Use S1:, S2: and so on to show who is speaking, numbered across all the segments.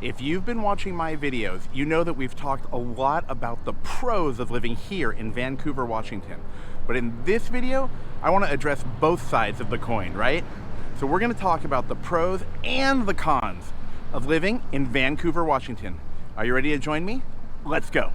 S1: If you've been watching my videos, you know that we've talked a lot about the pros of living here in Vancouver, Washington. But in this video, I want to address both sides of the coin, right? So we're going to talk about the pros and the cons of living in Vancouver, Washington. Are you ready to join me? Let's go.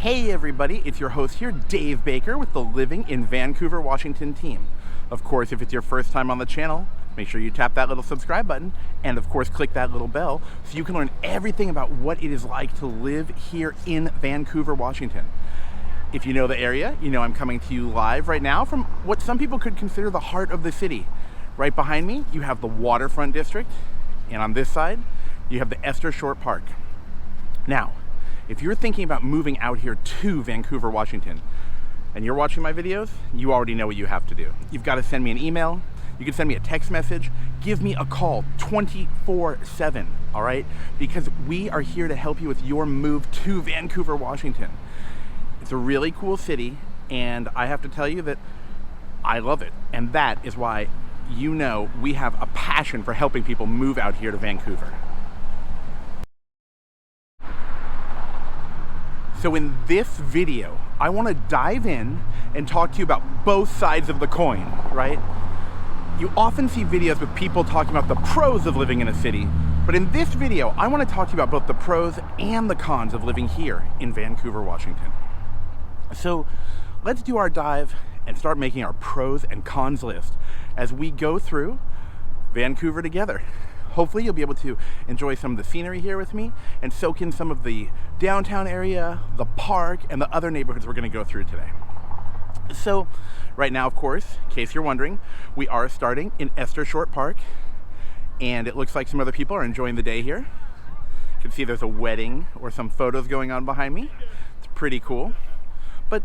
S1: Hey everybody, it's your host here, Dave Baker, with the Living in Vancouver, Washington team. Of course, if it's your first time on the channel, make sure you tap that little subscribe button and of course click that little bell so you can learn everything about what it is like to live here in Vancouver, Washington. If you know the area, you know I'm coming to you live right now from what some people could consider the heart of the city. Right behind me, you have the Waterfront District, and on this side, you have the Esther Short Park. Now, if you're thinking about moving out here to Vancouver, Washington, and you're watching my videos, you already know what you have to do. You've got to send me an email, you can send me a text message, give me a call 24/7, all right? Because we are here to help you with your move to Vancouver, Washington. It's a really cool city, and I have to tell you that I love it. And that is why you know we have a passion for helping people move out here to Vancouver. So in this video, I want to dive in and talk to you about both sides of the coin, right? You often see videos with people talking about the pros of living in a city, but in this video, I want to talk to you about both the pros and the cons of living here in Vancouver, Washington. So let's do our dive and start making our pros and cons list as we go through Vancouver together. Hopefully you'll be able to enjoy some of the scenery here with me and soak in some of the downtown area, the park, and the other neighborhoods we're going to go through today. So right now, of course, in case you're wondering, we are starting in Esther Short Park, and it looks like some other people are enjoying the day here. You can see there's a wedding or some photos going on behind me. It's pretty cool. But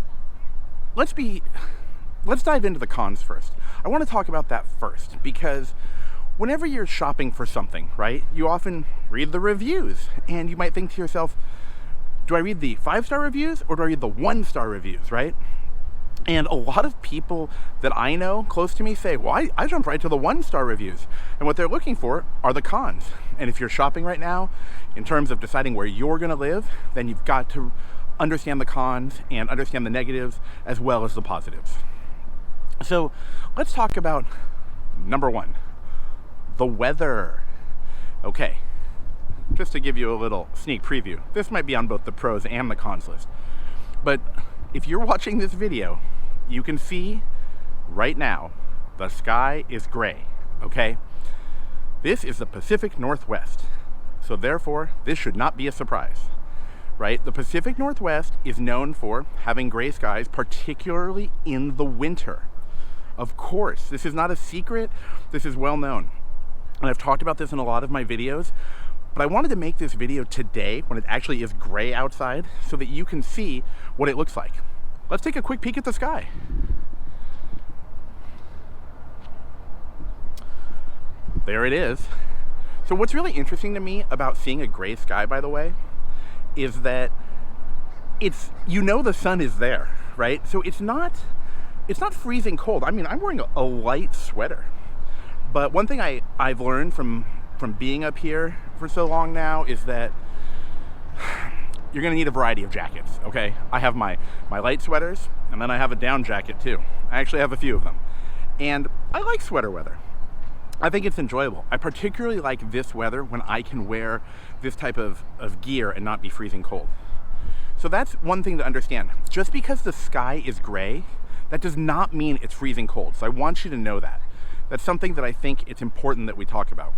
S1: let's dive into the cons first. I want to talk about that first because whenever you're shopping for something, right, you often read the reviews, and you might think to yourself, do I read the 5-star reviews or do I read the 1-star reviews, right? And a lot of people that I know close to me say, well, I jump right to the 1-star reviews. And what they're looking for are the cons. And if you're shopping right now, in terms of deciding where you're gonna live, then you've got to understand the cons and understand the negatives as well as the positives. So let's talk about number one. The weather. Okay, just to give you a little sneak preview, this might be on both the pros and the cons list. But if you're watching this video, you can see right now the sky is gray, okay? This is the Pacific Northwest, so therefore this should not be a surprise, right? The Pacific Northwest is known for having gray skies, particularly in the winter. Of course, this is not a secret, this is well known. And I've talked about this in a lot of my videos, but I wanted to make this video today when it actually is gray outside so that you can see what it looks like. Let's take a quick peek at the sky. There it is. So what's really interesting to me about seeing a gray sky, by the way, is that you know the sun is there, right? So it's not freezing cold. I mean, I'm wearing a light sweater. But one thing I've learned from being up here for so long now is that you're gonna need a variety of jackets, okay? I have my light sweaters, and then I have a down jacket too. I actually have a few of them. And I like sweater weather. I think it's enjoyable. I particularly like this weather when I can wear this type of gear and not be freezing cold. So that's one thing to understand. Just because the sky is gray, that does not mean it's freezing cold. So I want you to know that. That's something that I think it's important that we talk about.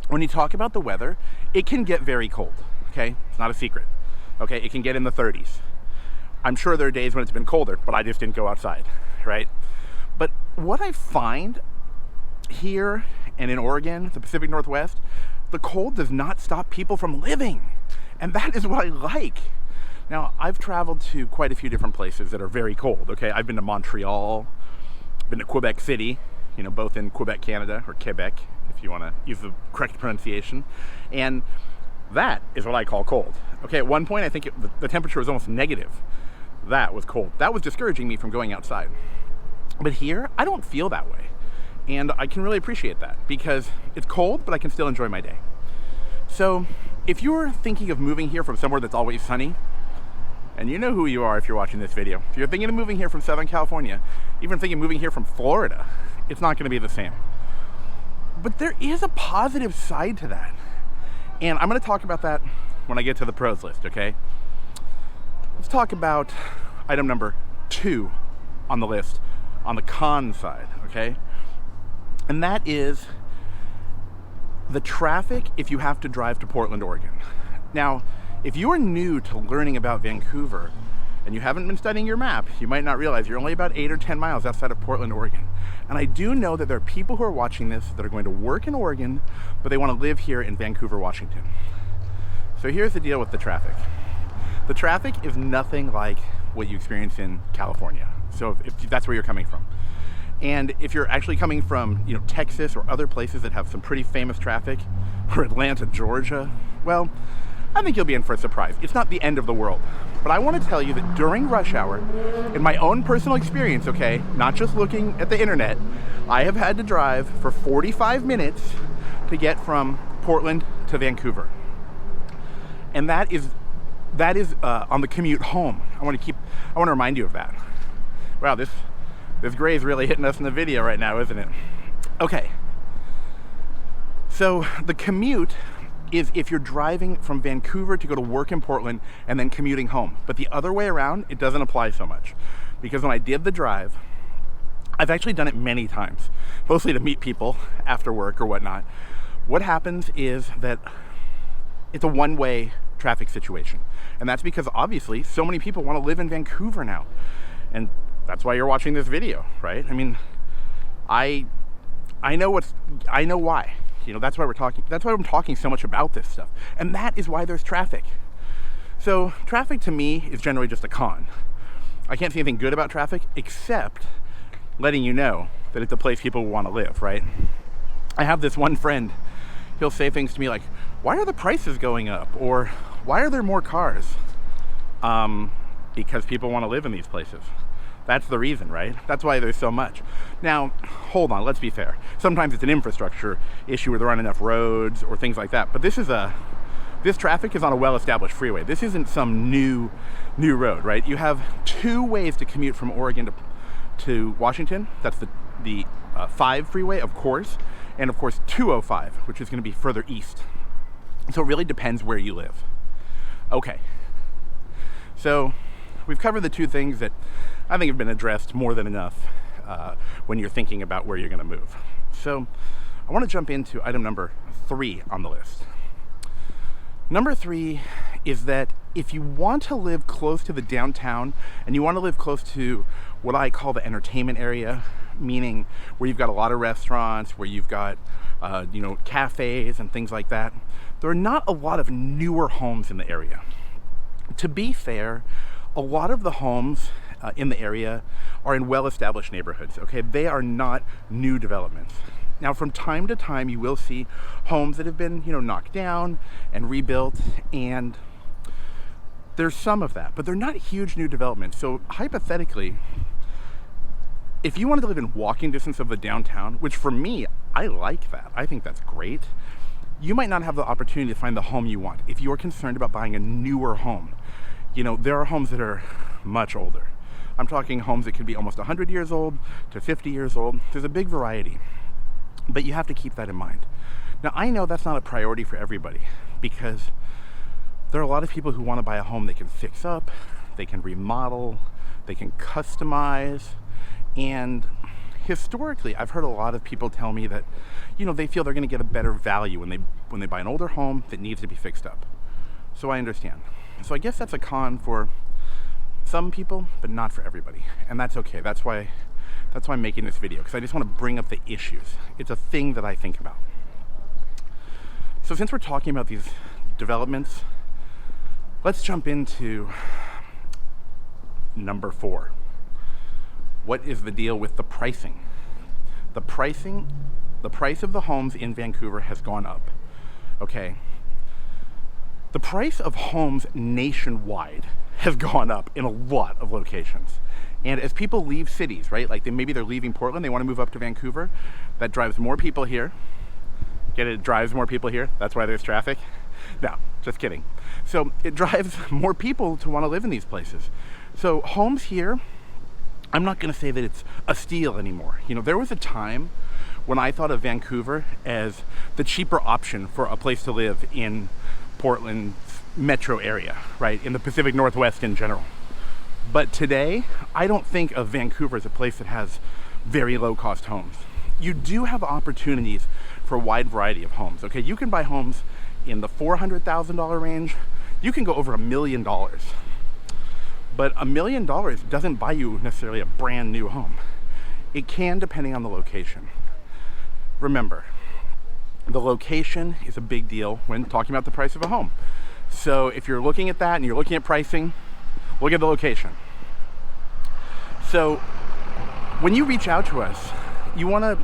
S1: When you talk about the weather, it can get very cold, okay? It's not a secret, okay? It can get in the 30s. I'm sure there are days when it's been colder, but I just didn't go outside, right? But what I find here and in Oregon, the Pacific Northwest, the cold does not stop people from living. And that is what I like. Now, I've traveled to quite a few different places that are very cold, okay? I've been to Montreal, been to Quebec City, you know, both in Quebec, Canada, or Quebec, if you want to use the correct pronunciation. And that is what I call cold. Okay, at one point I think the temperature was almost negative. That was cold. That was discouraging me from going outside. But here, I don't feel that way. And I can really appreciate that because it's cold, but I can still enjoy my day. So if you're thinking of moving here from somewhere that's always sunny, and you know who you are if you're watching this video, if you're thinking of moving here from Southern California, even thinking of moving here from Florida, it's not gonna be the same. But there is a positive side to that. And I'm gonna talk about that when I get to the pros list, okay? Let's talk about item number 2 on the list, on the con side, okay? And that is the traffic if you have to drive to Portland, Oregon. Now, if you are new to learning about Vancouver and you haven't been studying your map, you might not realize you're only about 8 or 10 miles outside of Portland, Oregon. And I do know that there are people who are watching this that are going to work in Oregon, but they want to live here in Vancouver, Washington. So here's the deal with the traffic. The traffic is nothing like what you experience in California. So if that's where you're coming from. And if you're actually coming from, Texas or other places that have some pretty famous traffic, or Atlanta, Georgia, well, I think you'll be in for a surprise. It's not the end of the world. But I want to tell you that during rush hour, in my own personal experience, okay, not just looking at the internet, I have had to drive for 45 minutes to get from Portland to Vancouver. And that is on the commute home. I want to remind you of that. Wow, this gray is really hitting us in the video right now, isn't it? Okay. So the commute is if you're driving from Vancouver to go to work in Portland and then commuting home. But the other way around, it doesn't apply so much. Because when I did the drive, I've actually done it many times, mostly to meet people after work or whatnot. What happens is that it's a one-way traffic situation. And that's because obviously so many people want to live in Vancouver now. And that's why you're watching this video, right? I mean, I know why. That's why I'm talking so much about this stuff. And that is why there's traffic. So traffic to me is generally just a con. I can't see anything good about traffic except letting you know that it's a place people want to live, right? I have this one friend, he'll say things to me like, why are the prices going up? Or why are there more cars? Because people want to live in these places. That's the reason, right? That's why there's so much. Now, hold on, let's be fair. Sometimes it's an infrastructure issue where there aren't enough roads or things like that. But this traffic is on a well-established freeway. This isn't some new road, right? You have 2 ways to commute from Oregon to Washington. That's the 5 freeway, of course, and of course 205, which is going to be further east. So it really depends where you live. Okay. So we've covered the 2 things that I think have been addressed more than enough when you're thinking about where you're going to move. So I want to jump into item number 3 on the list. Number 3 is that if you want to live close to the downtown and you want to live close to what I call the entertainment area, meaning where you've got a lot of restaurants, where you've got cafes and things like that, there are not a lot of newer homes in the area. To be fair, a lot of the homes in the area are in well-established neighborhoods, okay? They are not new developments. Now, from time to time, you will see homes that have been, knocked down and rebuilt, and there's some of that, but they're not huge new developments. So hypothetically, if you wanted to live in walking distance of the downtown, which for me, I like that. I think that's great. You might not have the opportunity to find the home you want if you're concerned about buying a newer home. There are homes that are much older. I'm talking homes that could be almost 100 years old to 50 years old. There's a big variety, but you have to keep that in mind. Now, I know that's not a priority for everybody because there are a lot of people who want to buy a home they can fix up, they can remodel, they can customize, and historically, I've heard a lot of people tell me that, they feel they're going to get a better value when they buy an older home that needs to be fixed up. So I understand. So I guess that's a con for some people, but not for everybody. And that's okay. That's why I'm making this video, because I just want to bring up the issues. It's a thing that I think about. So since we're talking about these developments, let's jump into number 4. What is the deal with the pricing? The the price of the homes in Vancouver has gone up, okay? The price of homes nationwide has gone up in a lot of locations. And as people leave cities, right, like maybe they're leaving Portland, they want to move up to Vancouver, that drives more people here. Get it? It drives more people here. That's why there's traffic. No, just kidding. So it drives more people to want to live in these places. So homes here, I'm not going to say that it's a steal anymore. You know, there was a time when I thought of Vancouver as the cheaper option for a place to live in Portland metro area, right, in the Pacific Northwest in general. But today, I don't think of Vancouver as a place that has very low-cost homes. You do have opportunities for a wide variety of homes, okay? You can buy homes in the $400,000 range. You can go over $1 million. But $1 million doesn't buy you necessarily a brand new home. It can, depending on the location. Remember, the location is a big deal when talking about the price of a home. So if you're looking at that and you're looking at pricing, look at the location. So when you reach out to us, you want to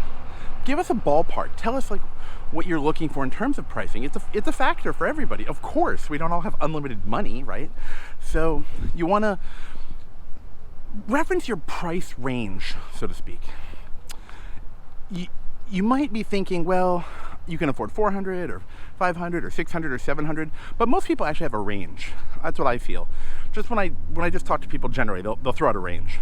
S1: give us a ballpark. Tell us like what you're looking for in terms of pricing. It's a factor for everybody. Of course, we don't all have unlimited money, right? So you want to reference your price range, so to speak. You might be thinking, well, you can afford 400 or 500 or 600 or 700, but most people actually have a range. That's what I feel. Just when I just talk to people generally, they'll throw out a range.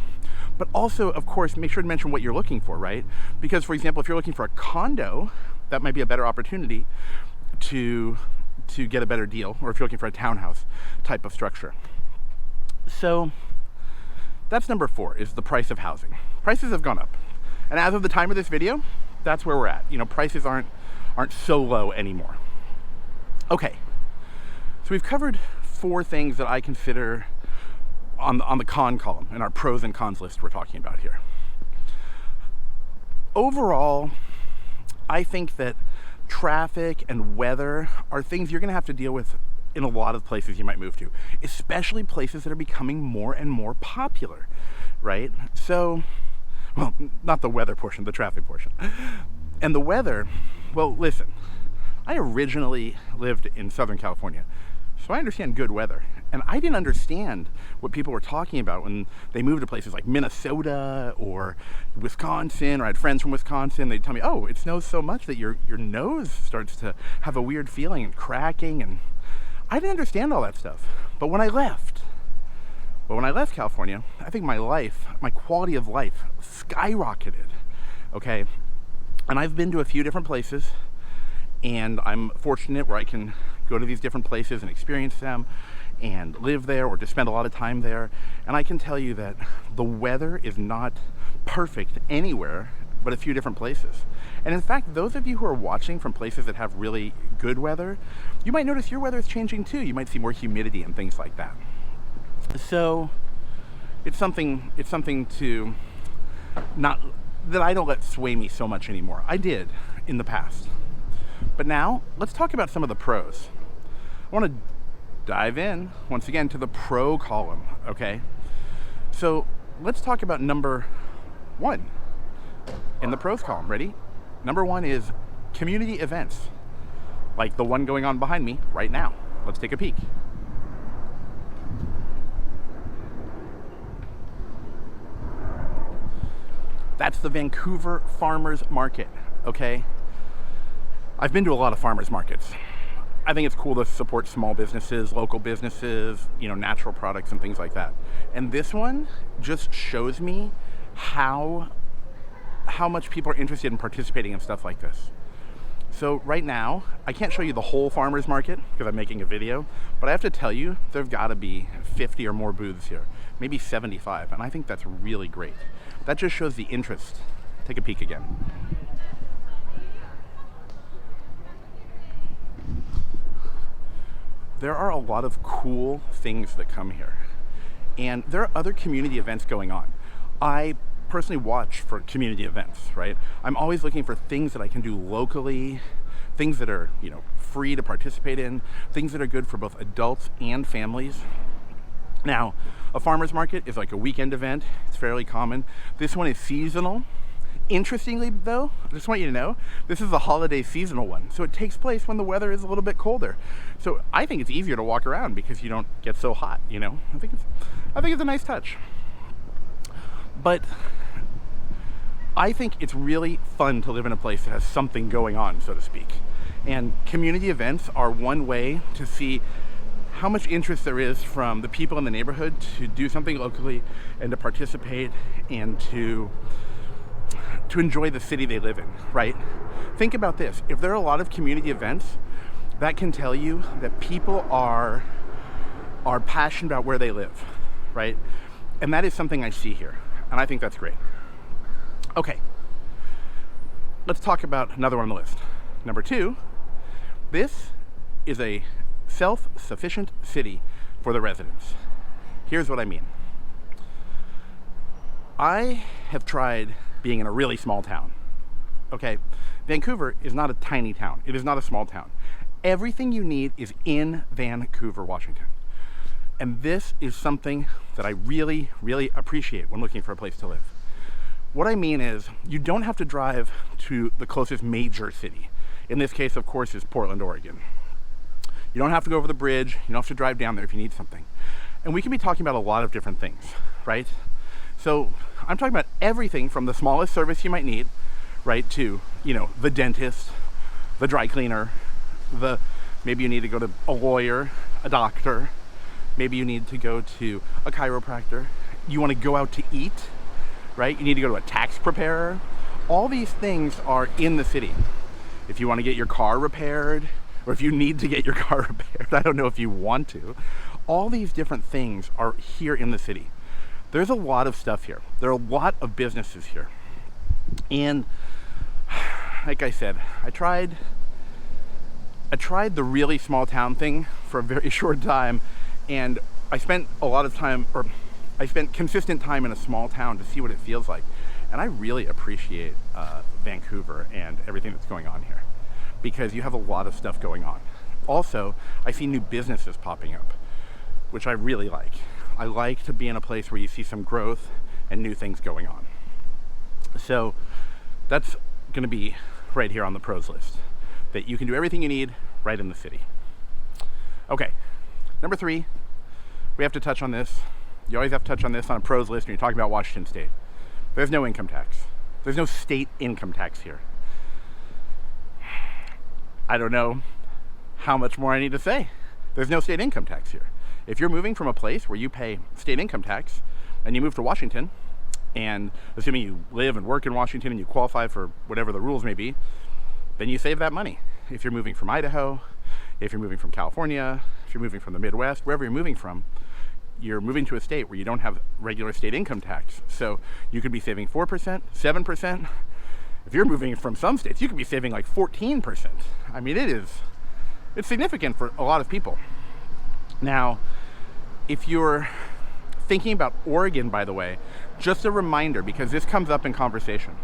S1: But also, of course, make sure to mention what you're looking for, right? Because, for example, if you're looking for a condo, that might be a better opportunity to get a better deal, or if you're looking for a townhouse type of structure. So that's number 4, is the price of housing. Prices have gone up. And as of the time of this video, that's where we're at. You know, prices aren't so low anymore. Okay, so we've covered 4 things that I consider on the con column in our pros and cons list we're talking about here. Overall, I think that traffic and weather are things you're going to have to deal with in a lot of places you might move to, especially places that are becoming more and more popular, right? So, well, not the weather portion, the traffic portion. And the weather, well, listen, I originally lived in Southern California, so I understand good weather. And I didn't understand what people were talking about when they moved to places like Minnesota or Wisconsin, or I had friends from Wisconsin. They'd tell me, oh, it snows so much that your nose starts to have a weird feeling and cracking. And I didn't understand all that stuff. But when I left California, I think my quality of life skyrocketed, okay? And I've been to a few different places, and I'm fortunate where I can go to these different places and experience them and live there, or just spend a lot of time there. And I can tell you that the weather is not perfect anywhere but a few different places. And in fact, those of you who are watching from places that have really good weather, you might notice your weather is changing too. You might see more humidity and things like that. So it's something to not, that I don't let sway me so much anymore. I did in the past. But now, let's talk about some of the pros. I want to dive in, once again, to the pro column, okay? So let's talk about number 1 in the pros column. Ready? Number 1 is community events, like the one going on behind me right now. Let's take a peek. That's the Vancouver Farmers Market, okay? I've been to a lot of farmers markets. I think it's cool to support small businesses, local businesses, you know, natural products and things like that. And this one just shows me how much people are interested in participating in stuff like this. So right now, I can't show you the whole farmers market because I'm making a video, but I have to tell you, there's gotta be 50 or more booths here, maybe 75, and I think that's really great. That just shows the interest. Take a peek again. There are a lot of cool things that come here, and there are other community events going on. I personally watch for community events, right? I'm always looking for things that I can do locally, things that are, you know, free to participate in, things that are good for both adults and families. Now, a farmer's market is like a weekend event. It's fairly common. This one is seasonal, Interestingly, though, I just want you to know, this is a holiday seasonal one. So it takes place when the weather is a little bit colder. So I think it's easier to walk around because you don't get so hot, you know? I think it's a nice touch. But I think it's really fun to live in a place that has something going on, so to speak. And community events are one way to see how much interest there is from the people in the neighborhood to do something locally and to participate and to enjoy the city they live in, right? Think about this. If there are a lot of community events, that can tell you that people are passionate about where they live, right? And that is something I see here, and I think that's great. Okay, let's talk about another one on the list. Number 2, this is a self-sufficient city for the residents. Here's what I mean. I have tried being in a really small town. Okay, Vancouver is not a tiny town. It is not a small town. Everything you need is in Vancouver, Washington. And this is something that I really, really appreciate when looking for a place to live. What I mean is, you don't have to drive to the closest major city. In this case, of course, is Portland, Oregon. You don't have to go over the bridge. You don't have to drive down there if you need something. And we can be talking about a lot of different things, right? So I'm talking about everything from the smallest service you might need, right, to, you know, the dentist, the dry cleaner, maybe you need to go to a lawyer, a doctor, maybe you need to go to a chiropractor, you want to go out to eat, right? You need to go to a tax preparer. All these things are in the city. If you want to get your car repaired, or if you need to get your car repaired, I don't know if you want to, all these different things are here in the city. There's a lot of stuff here. There are a lot of businesses here. And like I said, I tried the really small town thing for a very short time, and I spent consistent time in a small town to see what it feels like. And I really appreciate Vancouver and everything that's going on here, because you have a lot of stuff going on. Also, I see new businesses popping up, which I really like. I like to be in a place where you see some growth and new things going on. So that's going to be right here on the pros list, that you can do everything you need right in the city. Okay, number 3, we have to touch on this. You always have to touch on this on a pros list when you're talking about Washington State. There's no income tax. There's no state income tax here. I don't know how much more I need to say. There's no state income tax here. If you're moving from a place where you pay state income tax and you move to Washington, and assuming you live and work in Washington and you qualify for whatever the rules may be, then you save that money. If you're moving from Idaho, if you're moving from California, if you're moving from the Midwest, wherever you're moving from, you're moving to a state where you don't have regular state income tax. So you could be saving 4%, 7%. If you're moving from some states, you could be saving like 14%. I mean, it's significant for a lot of people. Now, if you're thinking about Oregon, by the way, just a reminder, because this comes up in conversation.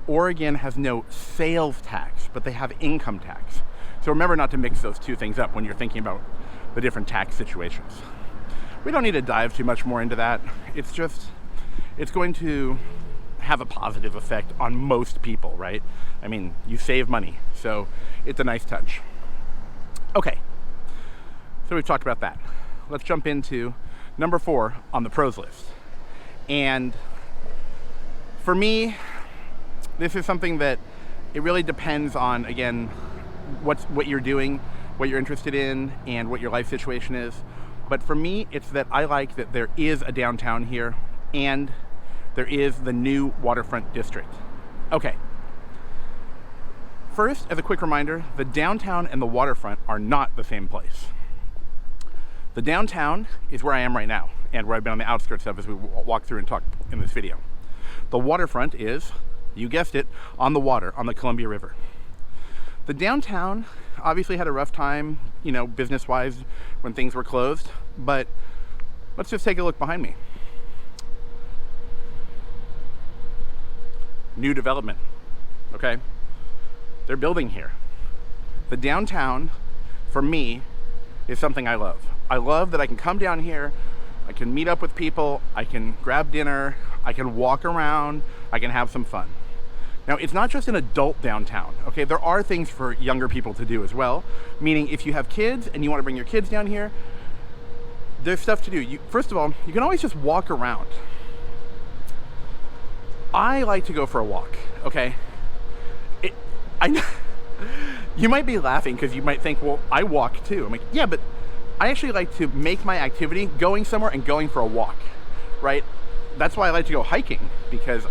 S1: Oregon has no sales tax, but they have income tax. So remember not to mix those two things up when you're thinking about the different tax situations. We don't need to dive too much more into that. It's going to have a positive effect on most people, right? I mean, you save money, so it's a nice touch. Okay, so we've talked about that. Let's jump into number 4 on the pros list. And for me, this is something that it really depends on, again, what you're doing, what you're interested in, and what your life situation is. But for me, it's that I like that there is a downtown here, and there is the new waterfront district. Okay. First, as a quick reminder, the downtown and the waterfront are not the same place. The downtown is where I am right now, and where I've been on the outskirts of as we walk through and talk in this video. The waterfront is, you guessed it, on the water, on the Columbia River. The downtown obviously had a rough time, business-wise when things were closed, but let's just take a look behind me. New development, okay? They're building here. The downtown, for me, is something I love. I love that I can come down here, I can meet up with people, I can grab dinner, I can walk around, I can have some fun. Now, it's not just an adult downtown, okay? There are things for younger people to do as well, meaning if you have kids and you want to bring your kids down here, there's stuff to do. First of all, you can always just walk around. I like to go for a walk, okay? You might be laughing because you might think, well, I walk too. I'm like, yeah, but I actually like to make my activity going somewhere and going for a walk, right? That's why I like to go hiking, because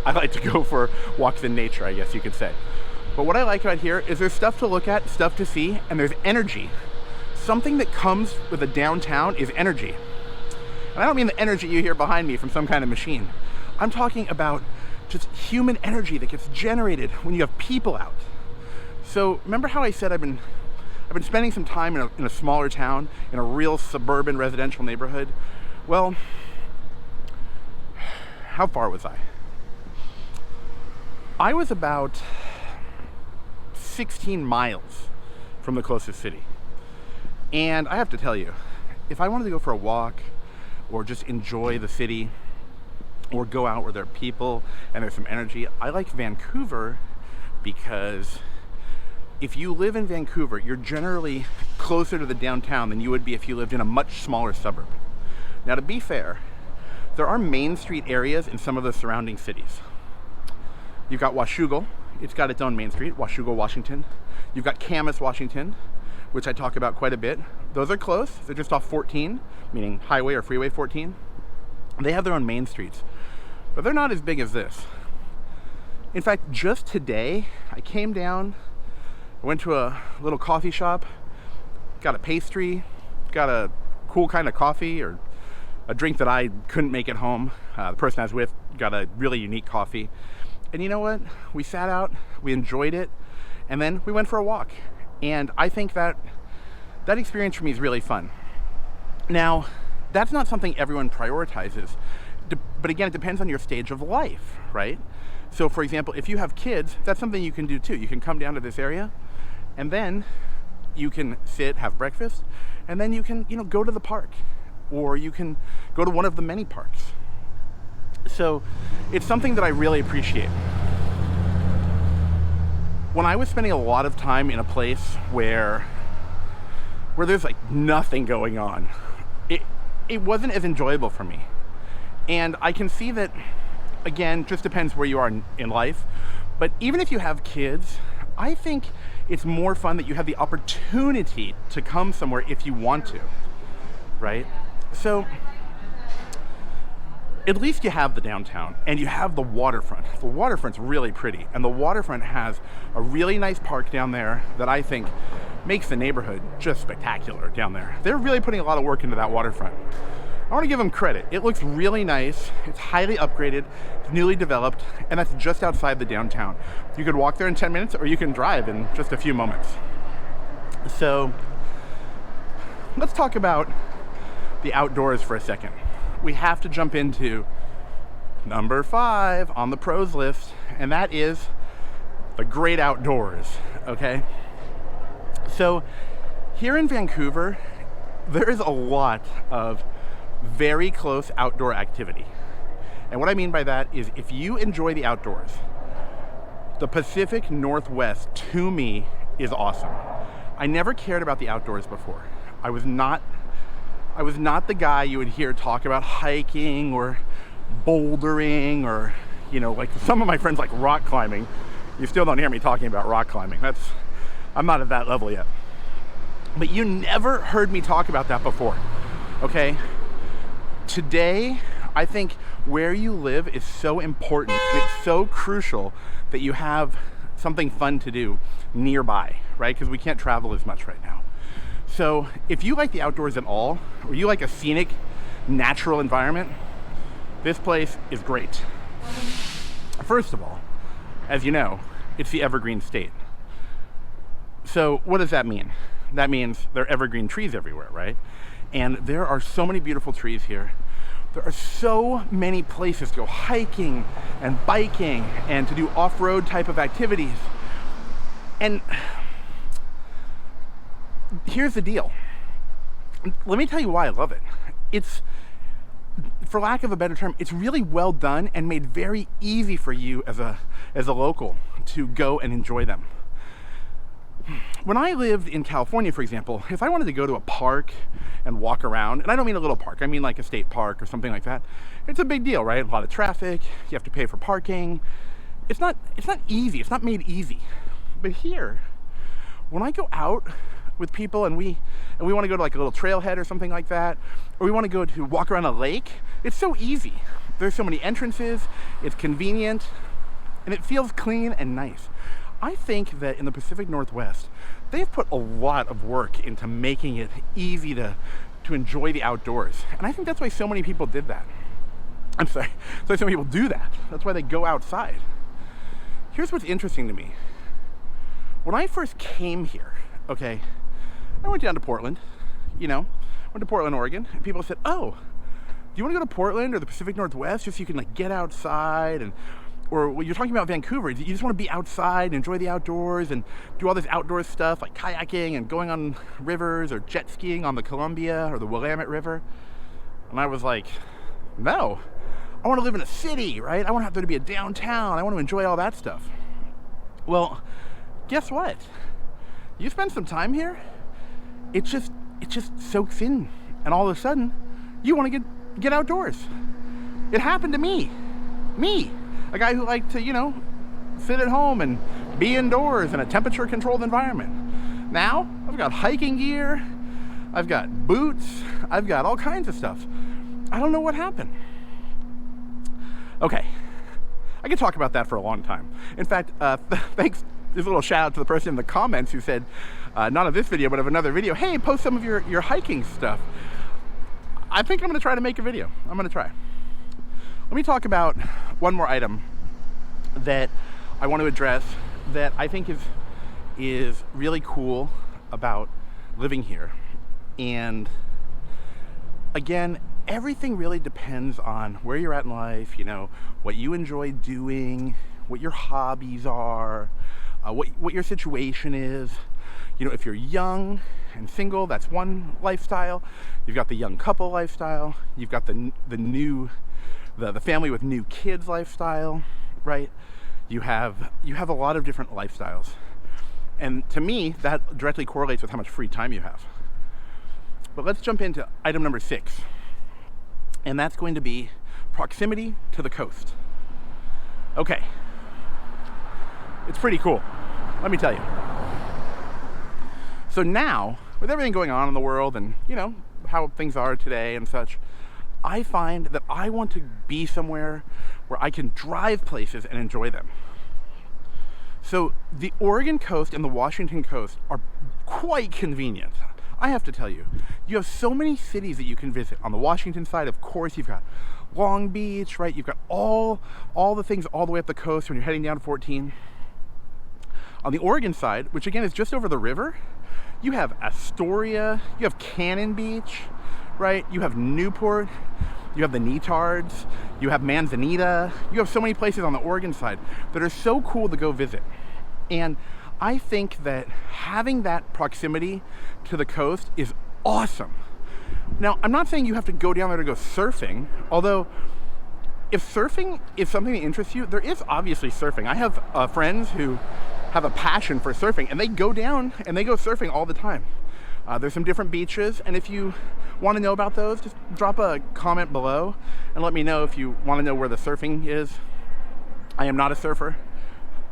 S1: I like to go for walks in nature, I guess you could say. But what I like about here is there's stuff to look at, stuff to see, and there's energy. Something that comes with a downtown is energy. And I don't mean the energy you hear behind me from some kind of machine. I'm talking about just human energy that gets generated when you have people out. So remember how I said I've been spending some time in a smaller town, in a real suburban residential neighborhood? Well, how far was I? I was about 16 miles from the closest city. And I have to tell you, if I wanted to go for a walk or just enjoy the city or go out where there are people and there's some energy, I like Vancouver because if you live in Vancouver, you're generally closer to the downtown than you would be if you lived in a much smaller suburb. Now, to be fair, there are main street areas in some of the surrounding cities. You've got Washougal, it's got its own main street, Washougal, Washington. You've got Camas, Washington, which I talk about quite a bit. Those are close, they're just off 14, meaning highway or freeway 14. They have their own main streets, but they're not as big as this. In fact, just today, I came down, I went to a little coffee shop, got a pastry, got a cool kind of coffee or a drink that I couldn't make at home. The person I was with got a really unique coffee. And you know what? We sat out, we enjoyed it, and then we went for a walk. And I think that experience for me is really fun. Now, that's not something everyone prioritizes, but again, it depends on your stage of life, right? So for example, if you have kids, that's something you can do too. You can come down to this area, and then you can sit, have breakfast, and then you can, go to the park, or you can go to one of the many parks. So it's something that I really appreciate. When I was spending a lot of time in a place where there's like nothing going on, it wasn't as enjoyable for me. And I can see that, again, just depends where you are in life. But even if you have kids, I think it's more fun that you have the opportunity to come somewhere if you want to, right? So at least you have the downtown and you have the waterfront. The waterfront's really pretty, and the waterfront has a really nice park down there that I think makes the neighborhood just spectacular down there. They're really putting a lot of work into that waterfront. I want to give them credit. It looks really nice. It's highly upgraded, it's newly developed, and that's just outside the downtown. You could walk there in 10 minutes or you can drive in just a few moments. So let's talk about the outdoors for a second. We have to jump into number 5 on the pros list, and that is the great outdoors, okay? So here in Vancouver, there is a lot of very close outdoor activity. And what I mean by that is if you enjoy the outdoors, the Pacific Northwest, to me, is awesome. I never cared about the outdoors before. I was not the guy you would hear talk about hiking or bouldering or, like some of my friends like rock climbing. You still don't hear me talking about rock climbing. I'm not at that level yet. But you never heard me talk about that before, okay? Today, I think where you live is so important and it's so crucial that you have something fun to do nearby, right? Because we can't travel as much right now. So if you like the outdoors at all, or you like a scenic, natural environment, this place is great. First of all, as you know, it's the evergreen state. So what does that mean? That means there are evergreen trees everywhere, right? And there are so many beautiful trees here. There are so many places to go hiking and biking and to do off-road type of activities. And here's the deal. Let me tell you why I love it. for lack of a better term, it's really well done and made very easy for you as a local to go and enjoy them. When I lived in California, for example, if I wanted to go to a park and walk around, and I don't mean a little park, I mean like a state park or something like that, it's a big deal, right? A lot of traffic, you have to pay for parking. It's not easy, it's not made easy. But here, when I go out with people and we want to go to like a little trailhead or something like that, or we want to go to walk around a lake, it's so easy. There's so many entrances, it's convenient, and it feels clean and nice. I think that in the Pacific Northwest, they've put a lot of work into making it easy to enjoy the outdoors. And I think that's why so many people did that. I'm sorry, that's why so many people do that. That's why they go outside. Here's what's interesting to me. When I first came here, okay, I went down to Portland, went to Portland, Oregon, and people said, oh, do you want to go to Portland or the Pacific Northwest just so you can like get outside or when you're talking about Vancouver, you just want to be outside and enjoy the outdoors and do all this outdoor stuff like kayaking and going on rivers or jet skiing on the Columbia or the Willamette River. And I was like, no, I want to live in a city, right? I want to have there to be a downtown. I want to enjoy all that stuff. Well, guess what? You spend some time here, it just soaks in, and all of a sudden, you want to get outdoors. It happened to me, a guy who liked to, sit at home and be indoors in a temperature-controlled environment. Now, I've got hiking gear, I've got boots, I've got all kinds of stuff. I don't know what happened. Okay, I could talk about that for a long time. In fact, thanks. There's a little shout out to the person in the comments who said, not of this video, but of another video, hey, post some of your hiking stuff. I think I'm gonna try to make a video. I'm gonna try. Let me talk about one more item that I want to address that I think is really cool about living here. And again, everything really depends on where you're at in life, what you enjoy doing, what your hobbies are, what your situation is. If you're young and single, that's one lifestyle. You've got the young couple lifestyle. You've got the family with new kids lifestyle, right? You have a lot of different lifestyles. And to me, that directly correlates with how much free time you have. But let's jump into item number 6. And that's going to be proximity to the coast. Okay. It's pretty cool, let me tell you. So now, with everything going on in the world and, how things are today and such, I find that I want to be somewhere where I can drive places and enjoy them. So the Oregon coast and the Washington coast are quite convenient. I have to tell you, you have so many cities that you can visit. On the Washington side, of course, you've got Long Beach, right? You've got all the things all the way up the coast when you're heading down 14. On the Oregon side, which again is just over the river, you have Astoria, you have Cannon Beach, right? You have Newport, you have the Netards, you have Manzanita. You have so many places on the Oregon side that are so cool to go visit. And I think that having that proximity to the coast is awesome. Now, I'm not saying you have to go down there to go surfing, although if surfing is something that interests you, there is obviously surfing. I have friends who have a passion for surfing, and they go down and they go surfing all the time. There's some different beaches, and if you want to know about those, just drop a comment below and let me know if you want to know where the surfing is. I am not a surfer.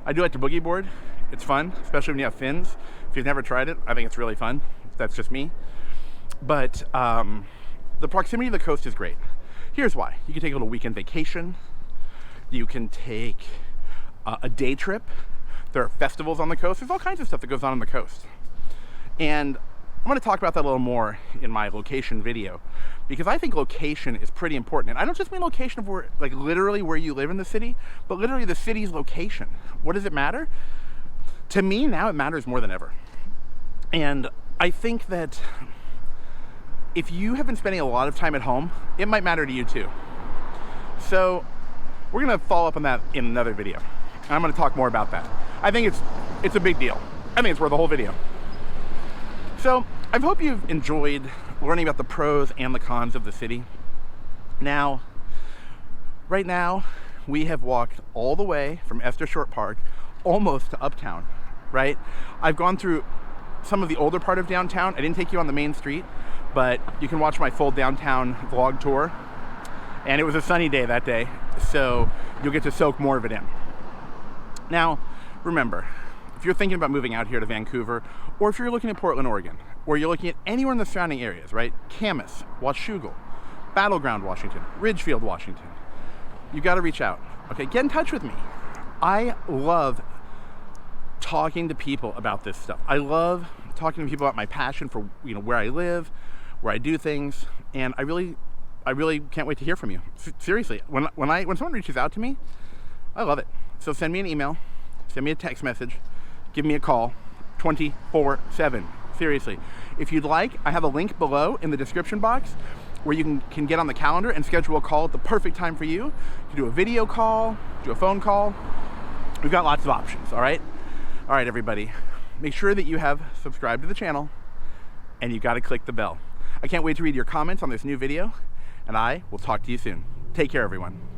S1: I do like to boogie board. It's fun, especially when you have fins. If you've never tried it, I think it's really fun. That's just me. But the proximity to the coast is great. Here's why. You can take a little weekend vacation. You can take a day trip. There are festivals on the coast. There's all kinds of stuff that goes on the coast. And I'm going to talk about that a little more in my location video, because I think location is pretty important. And I don't just mean location of where, like literally where you live in the city, but literally the city's location. What does it matter? To me now it matters more than ever. And I think that if you have been spending a lot of time at home, it might matter to you too. So we're going to follow up on that in another video. And I'm going to talk more about that. I think it's a big deal. I think it's worth the whole video. So I hope you've enjoyed learning about the pros and the cons of the city. Now, right now, we have walked all the way from Esther Short Park almost to Uptown, right? I've gone through some of the older part of downtown. I didn't take you on the main street, but you can watch my full downtown vlog tour. And it was a sunny day that day, so you'll get to soak more of it in. Now, remember, if you're thinking about moving out here to Vancouver, or if you're looking at Portland, Oregon, or you're looking at anywhere in the surrounding areas, right? Camas, Washougal, Battleground, Washington, Ridgefield, Washington, you got to reach out. Okay, get in touch with me. I love talking to people about this stuff. I love talking to people about my passion for, you know, where I live, where I do things, and I really can't wait to hear from you. Seriously, when someone reaches out to me, I love it. So send me an email, send me a text message, give me a call, 24/7. Seriously. If you'd like, I have a link below in the description box where you can get on the calendar and schedule a call at the perfect time for you. You can do a video call, do a phone call. We've got lots of options, all right? All right, everybody. Make sure that you have subscribed to the channel and you got to click the bell. I can't wait to read your comments on this new video, and I will talk to you soon. Take care, everyone.